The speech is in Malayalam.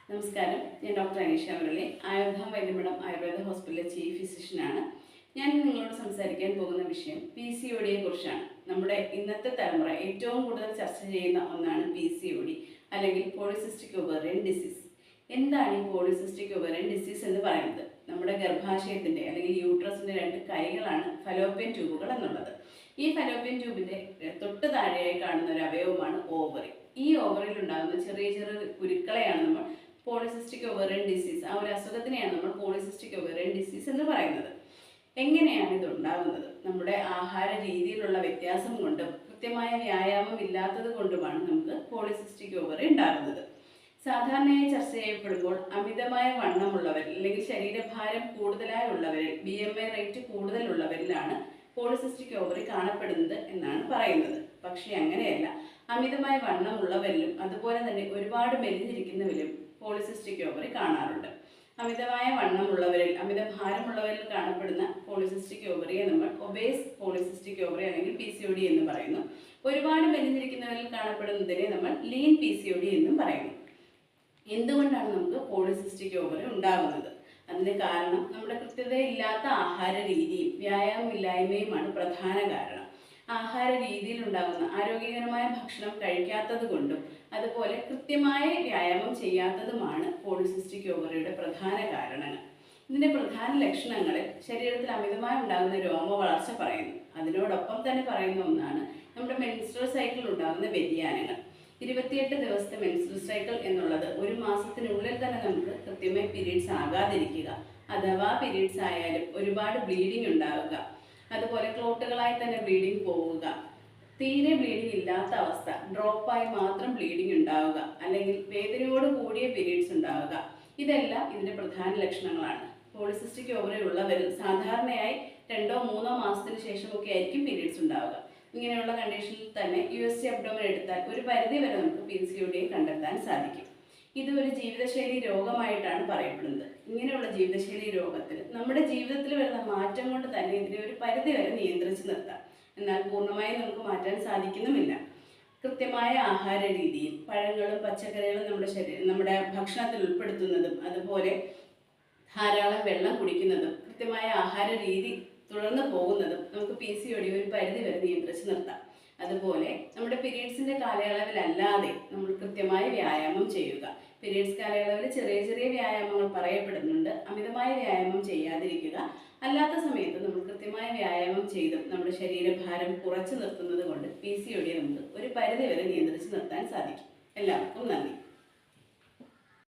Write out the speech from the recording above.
നമസ്കാരം, ഞാൻ ഡോക്ടർ അനീഷ മുരളി, ആയുർധാം വൈദ്യമഠം ആയുർവേദ ഹോസ്പിറ്റലിലെ ചീഫ് ഫിസിഷ്യനാണ്. ഞാൻ നിങ്ങളോട് സംസാരിക്കാൻ പോകുന്ന വിഷയം PCOD കുറിച്ചാണ്. നമ്മുടെ ഇന്നത്തെ തലമുറ ഏറ്റവും കൂടുതൽ ചർച്ച ചെയ്യുന്ന ഒന്നാണ് PCOD അല്ലെങ്കിൽ പോളിസിസ്റ്റിക് ഒവേറിയൻ ഡിസീസ്. എന്താണ് ഈ പോളിസിസ്റ്റിക് ഒവേറിയൻ ഡിസീസ് എന്ന് പറയുന്നത്? നമ്മുടെ ഗർഭാശയത്തിൻ്റെ അല്ലെങ്കിൽ യൂട്രസിൻ്റെ രണ്ട് കൈകളാണ് ഫലോപ്പിയൻ ട്യൂബുകൾ എന്നുള്ളത്. ഈ ഫലോപ്പിയൻ ട്യൂബിൻ്റെ തൊട്ട് താഴെയായി കാണുന്ന ഒരു അവയവമാണ് ഓവറി. ഈ ഓവറിൽ ഉണ്ടാകുന്ന ചെറിയ ചെറിയ കുരുക്കളെയാണ് നമ്മൾ പോളിസിസ്റ്റിക് ഒവേറിയൻ ഡിസീസ്, ആ ഒരു അസുഖത്തിനെയാണ് നമ്മൾ പോളിസിസ്റ്റിക് ഒവേറിയൻ ഡിസീസ് എന്ന് പറയുന്നത്. എങ്ങനെയാണ് ഇത് ഉണ്ടാകുന്നത്? നമ്മുടെ ആഹാര രീതിയിലുള്ള വ്യത്യാസം കൊണ്ടും കൃത്യമായ വ്യായാമം ഇല്ലാത്തത് കൊണ്ടുമാണ് നമുക്ക് പോളിസിസ്റ്റിക് ഒവേറി ഉണ്ടാകുന്നത്. സാധാരണയായി ചർച്ച ചെയ്യപ്പെടുമ്പോൾ അമിതമായ വണ്ണമുള്ളവരിൽ അല്ലെങ്കിൽ ശരീരഭാരം കൂടുതലായുള്ളവരിൽ, BMI റേറ്റ് കൂടുതലുള്ളവരിലാണ് പോളിസിസ്റ്റിക് ഓവറി കാണപ്പെടുന്നത് എന്നാണ് പറയുന്നത്. പക്ഷേ അങ്ങനെയല്ല. അമിതമായ വണ്ണമുള്ളവരിലും അതുപോലെ തന്നെ ഒരുപാട് മെലിഞ്ഞിരിക്കുന്നവരിലും പോളിസിസ്റ്റിക് ഓവറി കാണാറുണ്ട്. അമിതമായ വണ്ണമുള്ളവരിൽ, അമിത ഭാരമുള്ളവരിൽ കാണപ്പെടുന്ന പോളിസിസ്റ്റിക് ഓവറിയെ നമ്മൾ ഒബേസ് പോളിസിസ്റ്റിക് ഓവറി അല്ലെങ്കിൽ PCOD എന്ന് പറയുന്നു. ഒരുപാട് മെലിഞ്ഞിരിക്കുന്നവരിൽ കാണപ്പെടുന്നതിനെ നമ്മൾ ലീൻ PCOD എന്നും പറയുന്നു. എന്തുകൊണ്ടാണ് നമുക്ക് പോളിസിസ്റ്റിക് ഓവറി ഉണ്ടാകുന്നത്? അതിന് കാരണം നമ്മുടെ കൃത്യതയില്ലാത്ത ആഹാര രീതിയും വ്യായാമമില്ലായ്മയുമാണ് പ്രധാന കാരണം. ആഹാര രീതിയിൽ ഉണ്ടാകുന്ന ആരോഗ്യകരമായ ഭക്ഷണം കഴിക്കാത്തത് കൊണ്ടും അതുപോലെ കൃത്യമായ വ്യായാമം ചെയ്യാത്തതുമാണ് പോളിസിസ്റ്റിക് ഓവറിയുടെ പ്രധാന കാരണങ്ങൾ. ഇതിൻ്റെ പ്രധാന ലക്ഷണങ്ങളിൽ ശരീരത്തിൽ അമിതമായി ഉണ്ടാകുന്ന രോമ വളർച്ച പറയുന്നു. അതിനോടൊപ്പം തന്നെ പറയുന്ന ഒന്നാണ് നമ്മുടെ മെൻസ്ട്രൽ സൈക്കിൾ ഉണ്ടാകുന്ന വ്യതിയാനങ്ങൾ. 28 ദിവസത്തെ മെൻസ്ട്രൽ സൈക്കിൾ എന്നുള്ളത് ഒരു മാസത്തിനുള്ളിൽ തന്നെ നമുക്ക് കൃത്യമായി പീരീഡ്സ് ആകാതിരിക്കുക, അഥവാ പീരീഡ്സ് ആയാലും ഒരുപാട് ബ്ലീഡിങ് ഉണ്ടാവുക, അതുപോലെ ക്ലോട്ടുകളായി തന്നെ ബ്ലീഡിങ് പോവുക, തീരെ ബ്ലീഡിങ് ഇല്ലാത്ത അവസ്ഥ, ഡ്രോപ്പായി മാത്രം ബ്ലീഡിങ് ഉണ്ടാവുക, അല്ലെങ്കിൽ വേദനയോട് കൂടിയ പീരീഡ്സ് ഉണ്ടാവുക, ഇതെല്ലാം ഇതിൻ്റെ പ്രധാന ലക്ഷണങ്ങളാണ്. പോളിസിസ്റ്റിക് ഓവറി ഉള്ളവരിൽ സാധാരണയായി 2-3 മാസത്തിന് ശേഷമൊക്കെ ആയിരിക്കും പീരീഡ്സ് ഉണ്ടാവുക. ഇങ്ങനെയുള്ള കണ്ടീഷനിൽ തന്നെ USG അബ്ഡോമൻ എടുത്താൽ ഒരു പരിധി വരെ നമുക്ക് PCOD കണ്ടെത്താൻ സാധിക്കും. ഇത് ഒരു ജീവിതശൈലി രോഗമായിട്ടാണ് പറയപ്പെടുന്നത്. ഇങ്ങനെയുള്ള ജീവിതശൈലി രോഗത്തിൽ നമ്മുടെ ജീവിതത്തിൽ വരുന്ന മാറ്റം കൊണ്ട് തന്നെ ഇതിനെ ഒരു പരിധി വരെ നിയന്ത്രിച്ച് നിർത്താം. എന്നാൽ പൂർണ്ണമായും നമുക്ക് മാറ്റാൻ സാധിക്കുന്നുമില്ല. കൃത്യമായ ആഹാര രീതിയിൽ പഴങ്ങളും പച്ചക്കറികളും നമ്മുടെ ഭക്ഷണത്തിൽ ഉൾപ്പെടുത്തുന്നതും അതുപോലെ ധാരാളം വെള്ളം കുടിക്കുന്നതും കൃത്യമായ ആഹാര രീതി തുടർന്ന് പോകുന്നതും നമുക്ക് PCOD ഒരു പരിധി വരെ നിയന്ത്രിച്ച് നിർത്താം. അതുപോലെ നമ്മുടെ പീരീഡ്സിൻ്റെ കാലയളവിലല്ലാതെ നമ്മൾ കൃത്യമായി വ്യായാമം ചെയ്യുക. പീരീഡ്സ് കാലയളവിൽ ചെറിയ ചെറിയ വ്യായാമങ്ങൾ പറയപ്പെടുന്നുണ്ട്. അമിതമായ വ്യായാമം ചെയ്യാതിരിക്കുക. അല്ലാത്ത സമയത്ത് നമ്മൾ കൃത്യമായ വ്യായാമം ചെയ്തും നമ്മുടെ ശരീരഭാരം കുറച്ച് നിർത്തുന്നത് കൊണ്ട് PCOD നമുക്ക് ഒരു പരിധി വരെ നിയന്ത്രിച്ച് നിർത്താൻ സാധിക്കും. എല്ലാവർക്കും നന്ദി.